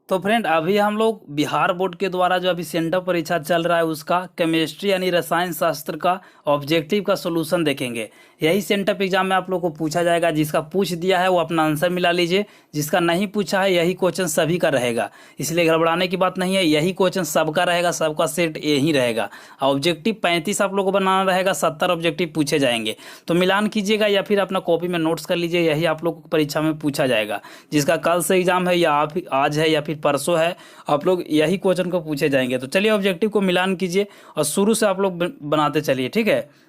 तो फ्रेंड अभी हम लोग बिहार बोर्ड के द्वारा जो अभी सेंटर परीक्षा चल रहा है उसका केमिस्ट्री यानी रसायन शास्त्र का ऑब्जेक्टिव का सॉल्यूशन देखेंगे। यही सेंटर एग्जाम में आप लोग को पूछा जाएगा। जिसका पूछ दिया है वो अपना आंसर मिला लीजिए, जिसका नहीं पूछा है यही क्वेश्चन सभी का रहेगा, इसलिए घबराने की बात नहीं है। यही क्वेश्चन सबका रहेगा, सबका सेट यही रहेगा। ऑब्जेक्टिव 35 आप लोग को बनाना रहेगा, 70 ऑब्जेक्टिव पूछे जाएंगे। तो मिलान कीजिएगा या फिर अपना कॉपी में नोट्स कर लीजिए, यही आप लोग को परीक्षा में पूछा जाएगा। जिसका कल से एग्जाम है या आप आज है या फिर परसों है, आप लोग यही क्वेश्चन को पूछे जाएंगे। तो चलिए ऑब्जेक्टिव को मिलान कीजिए और शुरू से आप लोग बनाते चलिए, ठीक है।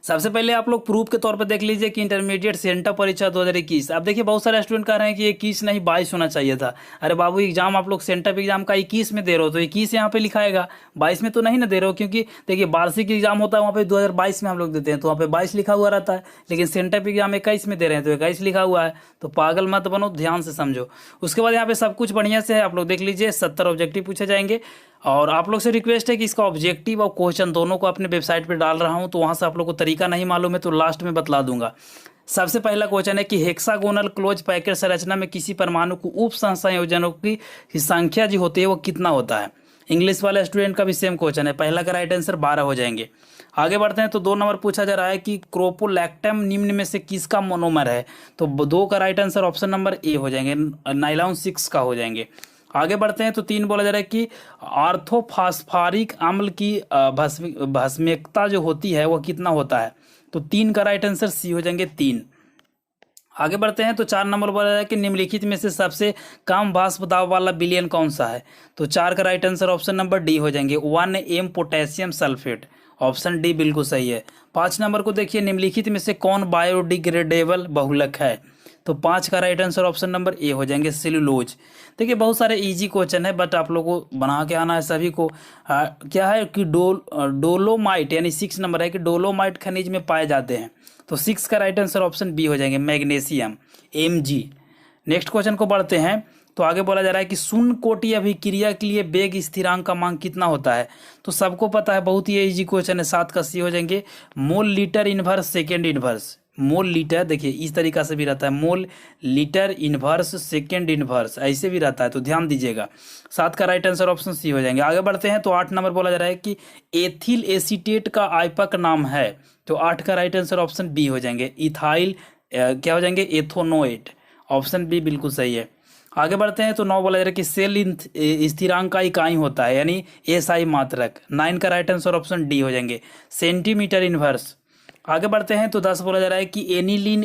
सबसे पहले आप लोग प्रूफ के तौर पे देख लीजिए कि इंटरमीडिएट सेंटर परीक्षा 2021। अब देखिए बहुत सारे स्टूडेंट कह रहे हैं कि 21 नहीं 22 होना चाहिए था। अरे बाबू एग्जाम आप लोग सेंटर एग्जाम का 21 में दे रहे हो तो 21 यहाँ पे लिखाएगा, 22 में तो नहीं ना दे रहे हो। क्योंकि देखिए वार्षिक एग्जाम होता है वहाँ पे 2022 में हम लोग देते हैं तो वहाँ पे 22 लिखा हुआ रहता है, लेकिन सेंटर एग्जाम 21 में दे रहे हैं तो 21 लिखा हुआ है। तो पागल मत बनो, ध्यान से समझो। उसके बाद यहाँ पे सब कुछ बढ़िया से है, आप लोग देख लीजिए 70 ऑब्जेक्टिव पूछे जाएंगे। और आप लोग से रिक्वेस्ट है कि इसका ऑब्जेक्टिव और क्वेश्चन दोनों को अपने वेबसाइट पे डाल रहा हूं, तो वहां से आप लोग को तरीका नहीं मालूम है तो लास्ट में बतला दूंगा। सबसे पहला क्वेश्चन है कि हेक्सागोनल क्लोज पैकेट संरचना में किसी परमाणु को उप संयोजनों की संख्या जो होती है वो कितना होता है। इंग्लिश वाले स्टूडेंट का भी सेम क्वेश्चन है, पहला का राइट आंसर 12 हो जाएंगे। आगे बढ़ते हैं तो 2 नंबर पूछा जा रहा है कि क्रोपोलैक्टम निम्न में से किसका मोनोमर है। तो 2 का right answer option number A हो जाएंगे, नाइलॉन 6 का हो जाएंगे। आगे बढ़ते हैं तो 3 बोला जा रहा है कि ऑर्थोफॉस्फोरिक अम्ल की भस्मिकता जो होती है वो कितना होता है। तो 3 का राइट आंसर सी हो जाएंगे 3। आगे बढ़ते हैं तो 4 नंबर बोला जा रहा है कि निम्नलिखित में से सबसे कम वाष्प दाब वाला विलयन कौन सा है। तो 4 का right answer option number D हो जाएंगे 1 पोटेशियम सल्फेट, ऑप्शन डी बिल्कुल सही है। 5 नंबर को देखिए निम्नलिखित में से कौन बायोडिग्रेडेबल बहुलक है। तो 5 का right answer option number A हो जाएंगे सेलुलोज। देखिए बहुत सारे इजी क्वेश्चन है बट आप लोगों को बना के आना है सभी को। क्या है कि डोलोमाइट यानी 6 नंबर है कि डोलोमाइट खनिज में पाए जाते हैं। तो 6 का राइट आंसर ऑप्शन बी हो जाएंगे मैग्नीशियम Mg। नेक्स्ट क्वेश्चन को बढ़ते हैं तो आगे बोला जा रहा है कि शून्य कोटि अभिक्रिया के लिए वेग स्थिरांक का मान कितना होता है। तो सबको पता है, बहुत ही इजी क्वेश्चन है, 7 का सी हो जाएंगे mole litre inverse second inverse. Mole litre देखिए इस तरीका से भी रहता है, mole litre inverse second inverse ऐसे भी रहता है, तो ध्यान दीजिएगा। 7 का राइट आंसर ऑप्शन सी हो जाएंगे। आगे बढ़ते हैं तो 8 नंबर बोला जा रहा है कि एथिल एसीटेट का आइपक नाम है। तो 8 का राइट आंसर ऑप्शन बी हो जाएंगे इथाइल क्या हो जाएंगे एथोनोएट, ऑप्शन बी बिल्कुल सही है। आगे बढ़ते हैं तो 9 बोला जा रहा है कि सेल स्थिरांक का इकाई होता है यानी एसआई मात्रक। 9 का राइट आंसर ऑप्शन डी हो जाएंगे सेंटीमीटर इनवर्स। आगे बढ़ते हैं तो 10 बोला जा रहा है कि एनिलीन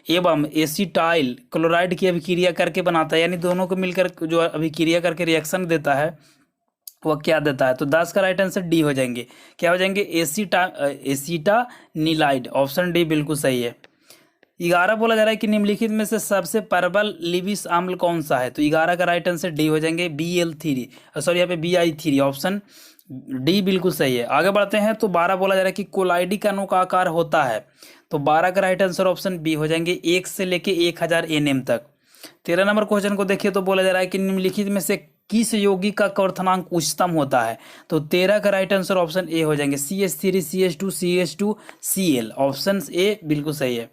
एवं एसिटाइल क्लोराइड की अभिक्रिया करके बनाता है, यानी दोनों को मिलकर जो अभिक्रिया करके रिएक्शन देता है वह क्या देता है। तो 10 का राइट आंसर डी हो जाएंगे, क्या हो जाएंगे एसिटानिलाइड, ऑप्शन डी बिल्कुल सही है। 11 बोला जा रहा है कि निम्नलिखित में से सबसे प्रबल लिविस अम्ल कौन सा है। तो 11 का राइट आंसर डी हो जाएंगे Bl3, सॉरी यहाँ पे Bi3, ऑप्शन डी बिल्कुल सही है। आगे बढ़ते हैं तो 12 बोला जा रहा है कि कोलाइडी कणों का आकार होता है। तो 12 का राइट आंसर ऑप्शन बी हो जाएंगे 1 से लेके 1000 nm तक। 13 नंबर क्वेश्चन को देखिए तो बोला जा रहा है कि निम्नलिखित में से किस यौगिक का क्वथनांक उच्चतम होता है। तो 13 का राइट आंसर ऑप्शन ए हो जाएंगे CH3 CH2 CH2 Cl, option A बिल्कुल सही है।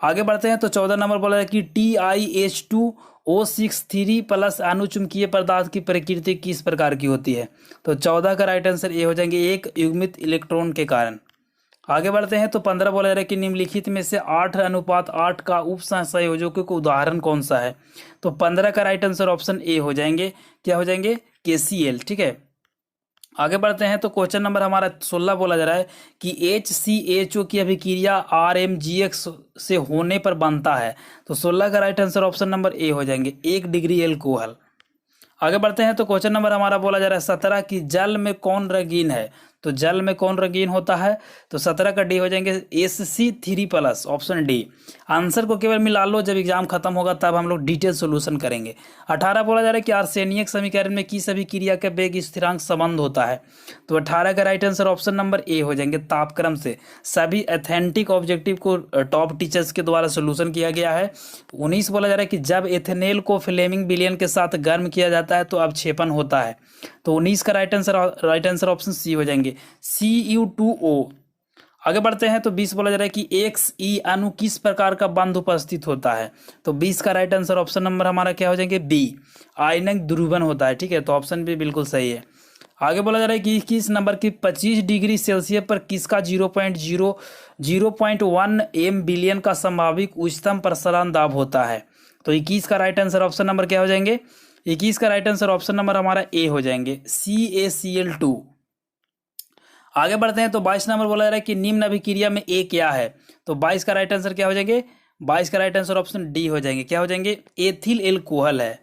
आगे बढ़ते हैं तो 14 नंबर बोला है कि TiH2O6 प्लस अणुचुंबकीय पदार्थ की प्रकृति किस प्रकार की होती है। तो 14 का राइट आंसर ए हो जाएंगे एक युग्मित इलेक्ट्रॉन के कारण। आगे बढ़ते हैं तो 15 बोला जा रहा है कि निम्नलिखित में से 8:8 का उप संयोजकों का उदाहरण कौन सा है। तो 15 का राइट आंसर ऑप्शन ए हो जाएंगे, क्या हो जाएंगे KCl, ठीक है। आगे बढ़ते हैं तो क्वेश्चन नंबर हमारा 16 बोला जा रहा है कि HCHO की अभिक्रिया RMGX से होने पर बनता है। तो 16 का right answer option number A हो जाएंगे 1 डिग्री एल्कोहल। आगे बढ़ते हैं तो क्वेश्चन नंबर हमारा बोला जा रहा है 17 कि जल में कौन रंगीन है। तो जल में कौन रंगीन होता है। तो 17 का डी हो जाएंगे Sc3+, ऑप्शन डी। आंसर को केवल मिला लो, जब एग्जाम खत्म होगा तब हम लोग डिटेल सोल्यूशन करेंगे। 18 बोला जा रहा है कि आर्सेनियक समीकरण में किस अभिक्रिया का वेग स्थिरांक संबंध होता है। तो 18 का right answer option number A हो जाएंगे तापक्रम से। सभी अथेंटिक ऑब्जेक्टिव को टॉप टीचर्स के द्वारा सोल्यूशन किया गया है। 19 बोला जा रहा है कि जब एथेनेल को फ्लेमिंग विलयन के साथ गर्म किया जाता है तो अवक्षेपण होता है। तो 19 का राइट आंसर ऑप्शन सी हो जाएंगे CU2O। आगे बढ़ते हैं तो 20 बोला जा रहा है कि एक्स ई अणु किस प्रकार का बंध उपस्थित होता है। तो 20 का राइट आंसर ऑप्शन नंबर हमारा क्या हो जाएंगे, बी, आयनिक ध्रुवण होता है। ठीक है, तो ऑप्शन बी बिल्कुल सही है। आगे बोला जा रहा है कि किस नंबर की 25 डिग्री सेल्सियस पर किसका 0.1 एम बिलियन का संभावित उच्चतम प्रसारण दाब होता है। तो 21 का राइट आंसर ऑप्शन नंबर क्या हो जाएंगे, 21 का राइट आंसर ऑप्शन नंबर हमारा ए हो जाएंगे, CaCl2। आगे बढ़ते हैं तो 22 नंबर बोला जा रहा है कि निम्न अभिक्रिया में ए क्या है। तो 22 का राइट आंसर क्या हो जाएंगे, 22 का राइट आंसर ऑप्शन डी हो जाएंगे, क्या हो जाएंगे, एथिल एल्कोहल है।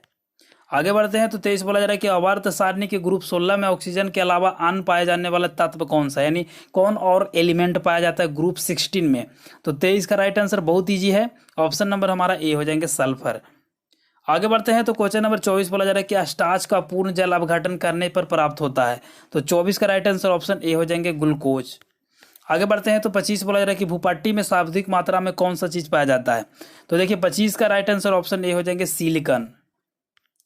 आगे बढ़ते हैं तो 23 बोला जा रहा है कि आवर्त सारणी के ग्रुप 16 में ऑक्सीजन के अलावा अन्य पाए जाने वाला तत्व कौन सा है, यानी कौन और एलिमेंट पाया जाता है ग्रुप 16 में। तो 23 का राइट आंसर बहुत ईजी है, ऑप्शन नंबर हमारा ए हो जाएंगे, सल्फर। आगे बढ़ते हैं तो क्वेश्चन नंबर 24 बोला जा रहा है कि स्टार्च का पूर्ण जल अपघटन करने पर प्राप्त होता है। तो 24 का राइट आंसर ऑप्शन ए हो जाएंगे, ग्लूकोज। आगे बढ़ते हैं तो 25 बोला जा रहा है कि भूपट्टी में स्वाभाविक मात्रा में कौन सा चीज पाया जाता है। तो देखिए 25 का राइट आंसर ऑप्शन ए हो जाएंगे, सिलिकॉन।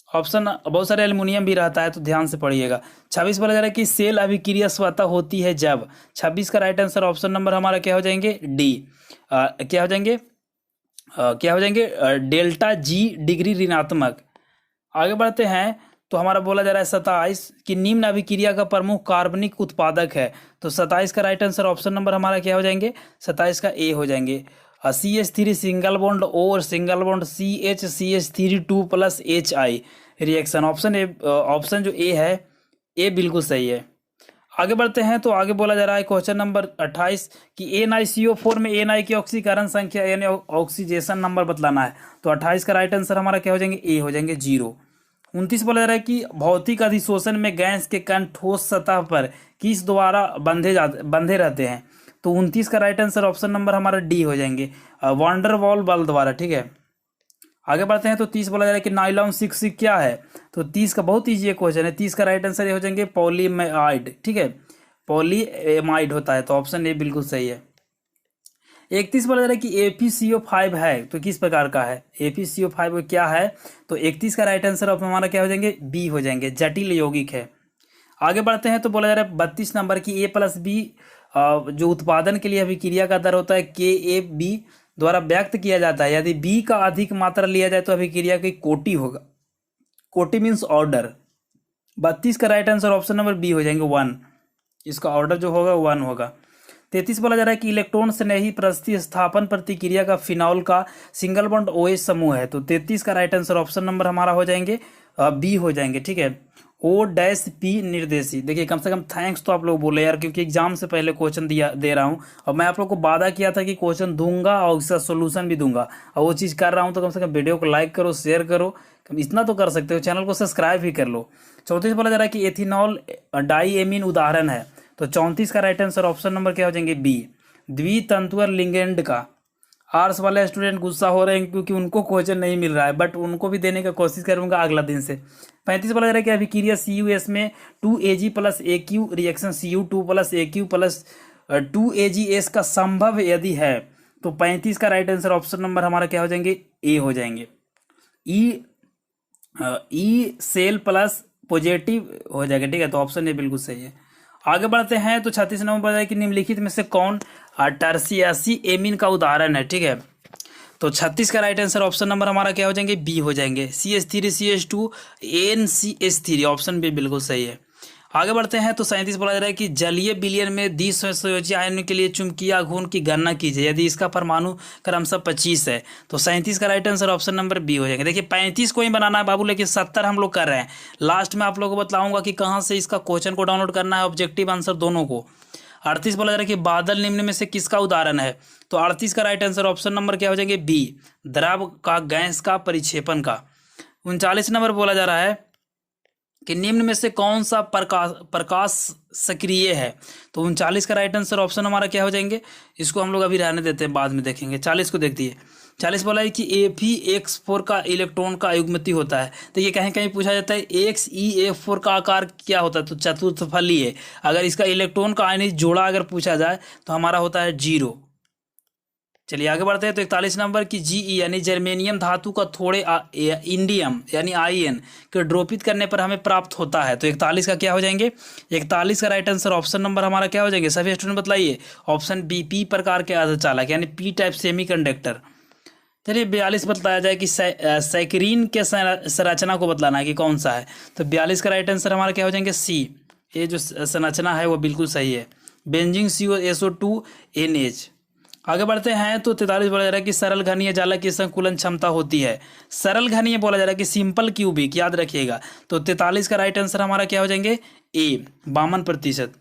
ऑप्शन बहुत सारे एल्युमिनियम भी रहता है, तो ध्यान से पढ़िएगा। 26 बोला जा रहा है कि सेल अभिक्रिया स्वतः होती है जब। 26 का राइट आंसर ऑप्शन नंबर हमारा क्या हो जाएंगे, डी, क्या हो जाएंगे, क्या हो जाएंगे, डेल्टा जी डिग्री ऋणात्मक। आगे बढ़ते हैं तो हमारा बोला जा रहा है 27 कि निम्न अभिक्रिया का प्रमुख कार्बनिक उत्पादक है। तो 27 का राइट आंसर ऑप्शन नंबर हमारा क्या हो जाएंगे, 27 का ए हो जाएंगे, CH3 सिंगल बॉन्ड ओ और single bond CH CH3 2 plus HI reaction. Option A, option जो ए है, ए बिल्कुल सही है। आगे बढ़ते हैं तो आगे बोला जा रहा है क्वेश्चन नंबर 28 कि NiCO4 में Na की ऑक्सीकरण संख्या यानी ऑक्सीजेशन नंबर बतलाना है। तो 28 का राइट आंसर हमारा क्या हो जाएंगे, ए हो जाएंगे, 0। 29 बोला जा रहा है कि भौतिक अधिशोषण में गैस के कण ठोस सतह पर किस द्वारा बंधे रहते हैं। तो 29 का राइट आंसर ऑप्शन नंबर हमारा डी हो जाएंगे, वांडर वॉल बल द्वारा। ठीक है, आगे बढ़ते हैं तो 30 बोला जा रहा है कि नाइलॉन 6 क्या है। तो 30 का बहुत ईजी क्वेश्चन है, 30 का राइट आंसर ये हो जाएंगे, पॉलीएमाइड। ठीक है, पॉलीएमाइड होता है, तो ऑप्शन ए बिल्कुल सही है। 31 बोला जा रहा है कि ApCO5 है, तो किस प्रकार का है, ApCO5 क्या है। तो 31 का राइट आंसर ऑप्शन हमारा क्या हो जाएंगे, बी हो जाएंगे, जटिल यौगिक है। आगे बढ़ते हैं तो बोला जा रहा है 32 नंबर की A+B जो उत्पादन के लिए अभिक्रिया का दर होता है KAB द्वारा व्यक्त किया जाता है। यदि बी का अधिक मात्रा लिया जाए तो अभिक्रिया की कोटि होगा, कोटि मीन्स ऑर्डर। 32 का right answer option number B हो जाएंगे, 1, इसका ऑर्डर जो होगा 1 होगा। 33 बोला जा रहा है कि इलेक्ट्रॉन स्नेही प्रतिस्थापन प्रतिक्रिया का फिनॉल का सिंगल बॉन्ड OH समूह है। तो 33 का राइट आंसर ऑप्शन नंबर हमारा हो जाएंगे, बी हो जाएंगे। ठीक है, O-P निर्देशी। देखिए कम से कम थैंक्स तो आप लोग बोले यार, क्योंकि एग्जाम से पहले क्वेश्चन दे रहा हूँ और मैं आप लोग को वादा किया था कि क्वेश्चन दूंगा और इसका सोल्यूशन भी दूंगा, और वो चीज़ कर रहा हूँ। तो कम से कम वीडियो को लाइक करो, शेयर करो, इतना तो कर सकते हो, चैनल को सब्सक्राइब भी कर लो। 34 बोला जा रहा है कि एथिनॉल डाईएमीन उदाहरण है। तो 34 का राइट आंसर ऑप्शन नंबर क्या हो जाएंगे, बी, द्वितंतुअर लिगेंड का। आर्ट्स वाले स्टूडेंट गुस्सा हो रहे हैं क्योंकि उनको क्वेश्चन नहीं मिल रहा है, बट उनको भी देने का कोशिश करूंगा अगला दिन से। 35 बोला जा रहा है कि अभिक्रिया CuS में 2Ag + AQ reaction Cu2 + AQ + 2AgS का संभव यदि है। तो 35 का राइट आंसर ऑप्शन नंबर हमारा क्या हो जाएंगे, ए हो जाएंगे, ई सेल प्लस पॉजिटिव हो जाएगा। ठीक है, तो ऑप्शन ए बिल्कुल सही है। आगे बढ़ते हैं तो 36 नंबर बताया कि निम्नलिखित में से कौन टर्सियासी एमीन का उदाहरण है। ठीक है, तो 36 का राइट आंसर ऑप्शन नंबर हमारा क्या हो जाएंगे, बी हो जाएंगे, CH3 CH2 NCH3, option B बिल्कुल सही है। आगे बढ़ते हैं तो 37 बोला जा रहा है कि जलीय विलयन में द्विसंयोजी आयन के लिए चुंबकीय आघूर्ण की गणना कीजिए यदि इसका परमाणु क्रमशः 25 है। तो 37 का right answer option number B हो जाएगा। देखिए 35 को ही बनाना है बाबू, लेकिन 70 हम लोग कर रहे हैं। लास्ट में आप लोगों को बताऊंगा कि कहाँ से इसका क्वेश्चन को डाउनलोड करना है, ऑब्जेक्टिव आंसर दोनों को। 38 बोला जा रहा है कि बादल निम्न में से किसका उदाहरण है। तो 38 का राइट आंसर ऑप्शन नंबर क्या हो जाएंगे, बी, द्रव का गैस का परिक्षेपण का। 39 नंबर बोला जा रहा है कि निम्न में से कौन सा प्रकाश सक्रिय है। तो 39 का राइट आंसर ऑप्शन हमारा क्या हो जाएंगे, इसको हम लोग अभी रहने देते हैं, बाद में देखेंगे। 40 को देखती है। 40 बोला है कि Fe(x4) का इलेक्ट्रॉन का युग्मति होता है। तो ये कहीं कहीं पूछा जाता है XeF4 का आकार क्या होता है, तो चतुर्थफली है। अगर इसका इलेक्ट्रॉन का आयनिक जोड़ा अगर पूछा जाए तो हमारा होता है 0। चलिए आगे बढ़ते हैं। तो 41 नंबर की जीई यानी जर्मेनियम धातु का थोड़े इंडियम यानी आईएन के ड्रोपित करने पर हमें प्राप्त होता है। तो 41 का क्या हो जाएंगे? 41 का राइट आंसर ऑप्शन नंबर हमारा क्या हो जाएंगे? सभी स्टूडेंट बताइए। ऑप्शन बी, पी प्रकार के अर्धचालक यानी पी टाइप सेमीकंडक्टर। चलिए 42 बताया जाए कि सैकरीन के संरचना को बतलाना है कि कौन सा है। तो 42 का राइट आंसर हमारा क्या हो जाएंगे? सी। ये जो संरचना है वो बिल्कुल सही है, बेंजीन CO2NH। आगे बढ़ते हैं। तो 43 बोला जा रहा है कि सरल घनीय जालक की संकुलन क्षमता होती है। सरल घनीय बोला जा रहा है कि सिंपल क्यूबिक, याद रखिएगा। तो 43 का राइट आंसर हमारा क्या हो जाएंगे? ए, 52%।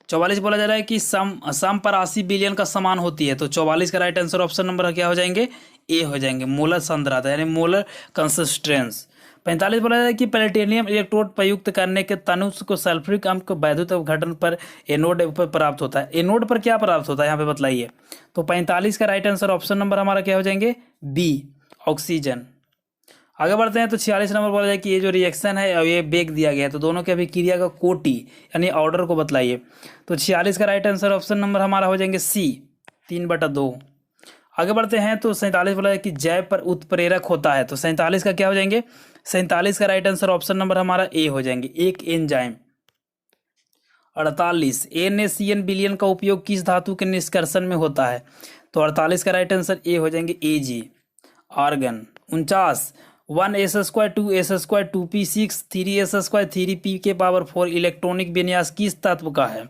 44 बोला जा रहा है कि समपरासी बिलियन का समान होती है। तो 44 का राइट आंसर ऑप्शन नंबर क्या हो जाएंगे? ए हो जाएंगे, मोलर सांद्रता यानी मोलर कंसिस्टेंस। 45 बोला जा रहा है कि प्लेटिनियम इलेक्ट्रोड प्रयुक्त करने के तनुज को सल्फ्यूरिक अम्ल को वैद्युत अपघटन पर एनोड पर प्राप्त होता है। एनोड पर क्या प्राप्त होता है यहाँ पे बतलाइए। तो 45 का राइट आंसर ऑप्शन नंबर हमारा क्या हो जाएंगे? B, oxygen. आगे बढ़ते हैं। तो 46 नंबर बोला जाए कि ये जो रिएक्शन है और ये बेग दिया गया है, तो दोनों के अभिक्रिया का कोटि यानी ऑर्डर को बतलाइए। तो 46 का राइट आंसर ऑप्शन नंबर हमारा हो जाएंगे सी, 3/2। आगे बढ़ते हैं। तो 47 बोला जाए कि जैव पर उत्प्रेरक होता है। तो 47 का क्या हो जाएंगे? 47 का राइट आंसर ऑप्शन नंबर हमारा ए हो जाएंगे, एक एंजाइम। 48 NaCN विलयन का उपयोग किस धातु के निष्कर्षण में होता है? तो 48 का राइट आंसर ए हो जाएंगे, Ag, argon. 49 1s² 2s² 2p6 3s² 3p के पावर 4 इलेक्ट्रॉनिक विन्यास किस तत्व का है?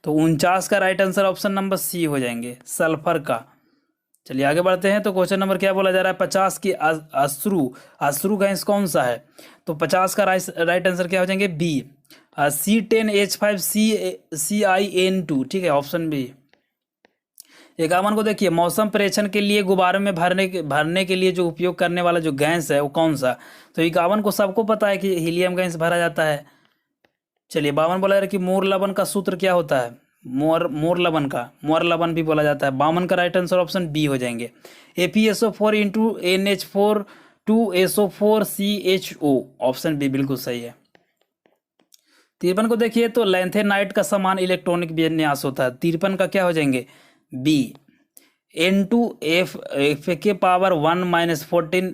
तो 49 का right answer option number C हो जाएंगे, सल्फर का। चलिए आगे बढ़ते हैं। तो क्वेश्चन नंबर क्या बोला जा रहा है? 50 की अश्रु गैस कौन सा है? तो 50 का राइट आंसर क्या हो जाएंगे? बी, C10H5CIN2, ठीक है, ऑप्शन बी। 51 को देखिए, मौसम प्रेक्षण के लिए गुब्बारे में भरने के लिए जो उपयोग करने वाला जो गैस है वो कौन सा? तो 51 को सबको पता है कि हीलियम गैस भरा जाता है। चलिए 52 बोला जा रहा है कि मोर लबन का सूत्र क्या होता है? मोर लबन भी बोला जाता है। 52 का राइट आंसर ऑप्शन बी हो जाएंगे, ApSO4 into NH4 2SO4CHO, option B बिल्कुल सही है। 53 को देखिए, तो लैंथेनाइट का समान इलेक्ट्रॉनिक विन्यास होता है। 53 का क्या हो जाएंगे? बी, N2F के पावर 1 - 14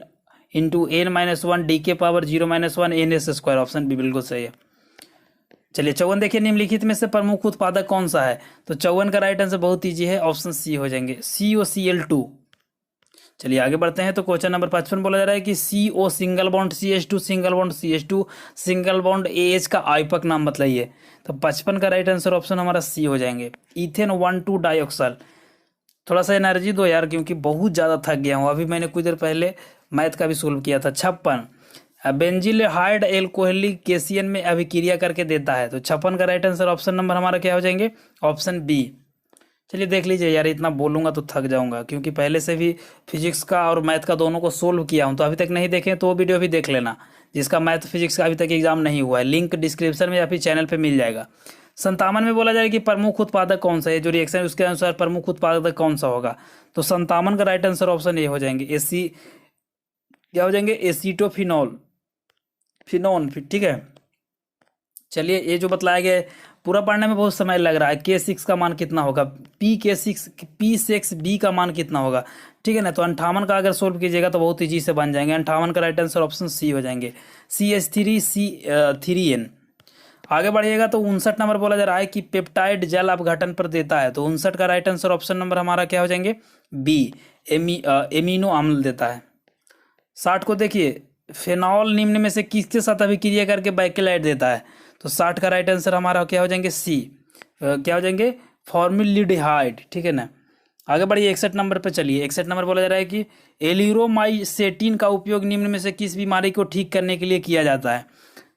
इंटू N-1 D के पावर 0 - 1 NS², ऑप्शन बी बिल्कुल सही है। चलिए 54 देखिए, निम्नलिखित में से प्रमुख उत्पादक कौन सा है? तो 54 का राइट आंसर बहुत ईजी है, ऑप्शन सी हो जाएंगे, COCl2। चलिए आगे बढ़ते हैं। तो क्वेश्चन नंबर 55 बोला जा रहा है कि CO single bond CH2 single bond CH2 single bond AH का आइपक नाम बताइए। तो 55 का राइट आंसर ऑप्शन हमारा सी हो जाएंगे, इथेन 1,2 डाइऑक्साइड। थोड़ा सा एनर्जी दो यार, क्योंकि बहुत ज़्यादा थक गया हूँ। अभी मैंने कुछ देर पहले मैथ का भी सोल्व किया था। 56 बेंजिलहाइड एल्कोहलिक केसियन में अभिक्रिया करके देता है। तो 56 का राइट आंसर ऑप्शन नंबर हमारा क्या हो जाएंगे? Option B. चलिए देख लीजिए यार, इतना बोलूँगा तो थक जाऊँगा, क्योंकि पहले से भी फिजिक्स का और मैथ का दोनों को सोल्व किया हूँ। तो अभी तक नहीं देखें तो वो वीडियो भी देख लेना, जिसका मैथ फिजिक्स का अभी तक एग्जाम नहीं हुआ है। लिंक डिस्क्रिप्शन में या फिर चैनल पर मिल जाएगा। 57 में बोला जाएगा कि प्रमुख उत्पादक कौन सा है, जो रिएक्शन है उसके अनुसार प्रमुख उत्पादक कौन सा होगा। तो 57 का राइट आंसर ऑप्शन ए हो जाएंगे, क्या हो जाएंगे? एसीटोफिनॉल, ठीक है। चलिए ये जो बतलाया गया है पूरा पढ़ने में बहुत समय लग रहा है। K6 का मान कितना होगा? P6B का मान कितना होगा? ठीक है ना। तो 58 का अगर सोल्व कीजिएगा तो बहुत ईजी से बन जाएंगे। 58 का राइट आंसर ऑप्शन सी हो जाएंगे, CH3C3N। आगे बढ़िएगा। तो 59 नंबर बोला जा रहा है कि पेप्टाइड जल अपघटन पर देता है। तो 59 का राइट आंसर ऑप्शन नंबर हमारा क्या हो जाएंगे? बी, एमिनो अम्ल देता है। 60 को देखिए, फेनॉल निम्न में से किसके साथ अभिक्रिया करके बाइकेलाइट देता है? तो 60 का राइट आंसर हमारा क्या हो जाएंगे? सी, क्या हो जाएंगे? फॉर्मिल्डिहाइड, ठीक है ना। आगे बढ़िए 61 नंबर पे चलिए। 61 नंबर बोला जा रहा है कि एलिरोमाइसेटिन का उपयोग निम्न में से किस बीमारी को ठीक करने के लिए किया जाता है?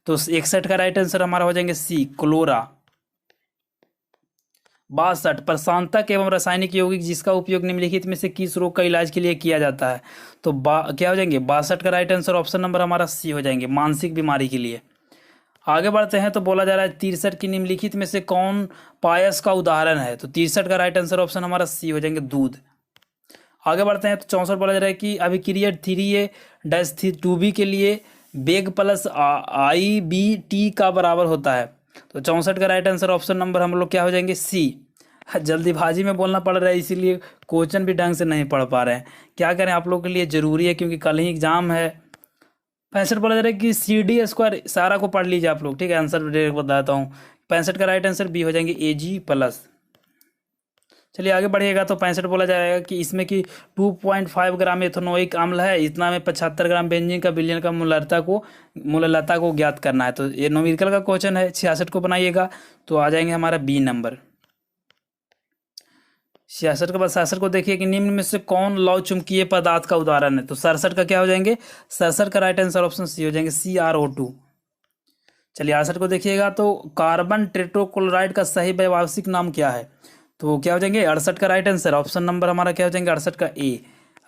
तो 61 का राइट आंसर हमारा हो जाएंगे सी, क्लोरा। 62 प्रशांतक एवं रासायनिक यौगिक जिसका उपयोग निम्नलिखित में से किस रोग का इलाज के लिए किया जाता है? तो क्या हो जाएंगे? 62 का राइट आंसर ऑप्शन नंबर हमारा सी हो जाएंगे, मानसिक बीमारी के लिए। आगे बढ़ते हैं। तो बोला जा रहा है 63 की निम्नलिखित में से कौन पायस का उदाहरण है? तो 63 का राइट आंसर ऑप्शन हमारा सी हो जाएंगे, दूध। आगे बढ़ते हैं। तो 64 बोला जा रहा है कि अभिक्रिया 3A-2B के लिए बेग प्लस IBT का बराबर होता है। तो 64 का राइट आंसर ऑप्शन नंबर हम लोग क्या हो जाएंगे? सी, जल्दीबाजी में बोलना पड़ रहा है, इसीलिए क्वेश्चन भी ढंग से नहीं पढ़ पा रहे हैं। क्या करें, आप लोग के लिए ज़रूरी है क्योंकि कल ही एग्जाम है। 65 बोला जा रहा है कि CD² सारा को पढ़ लीजिए आप लोग, ठीक है। आंसर डायरेक्ट बताता हूँ। 65 का राइट आंसर बी हो जाएंगे Ag+। चलिए आगे बढ़िएगा। तो 65 बोला जाएगा कि इसमें कि 2.5 ग्राम एथेनोइक अम्ल है, इतना में 75 ग्राम बेंजीन का विलयन का मूललता को ज्ञात करना है। तो ये न्यूमेरिकल का क्वेश्चन है। 66 को बनाइएगा तो आ जाएंगे हमारा बी नंबर। 66 के बाद 67 को देखिए कि निम्न में से कौन लौह चुंबकीय पदार्थ का उदाहरण है। तो 67 का क्या हो जाएंगे, 67 का राइट आंसर ऑप्शन सी हो जाएंगे, CrO2। चलिए 68 को देखिएगा तो कार्बन टेट्रोक्लोराइड का सही व्यावसायिक नाम क्या है। तो क्या हो जाएंगे, 68 का राइट आंसर ऑप्शन नंबर हमारा क्या हो जाएंगे, 68 का ए।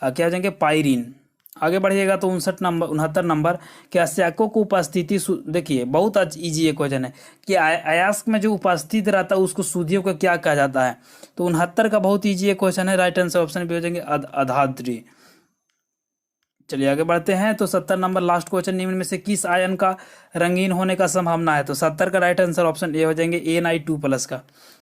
क्या हो जाएंगे, पायरीन। आगे बढ़िएगा तो 69 नंबर क्या सैको को उपस्थिति देखिए बहुत इजी एक क्वेश्चन है कि अयस्क में जो उपस्थित रहता है उसको सुधियों को क्या कहा जाता है। तो 69 का बहुत इजी एक क्वेश्चन है, राइट आंसर ऑप्शन भी हो जाएंगे अधाद्री। चलिए आगे बढ़ते हैं। तो 70 नंबर लास्ट क्वेश्चन, निम्न में से किस आयन का रंगीन होने का संभावना है। तो 70 का राइट आंसर ऑप्शन ए हो जाएंगे Na2+ का।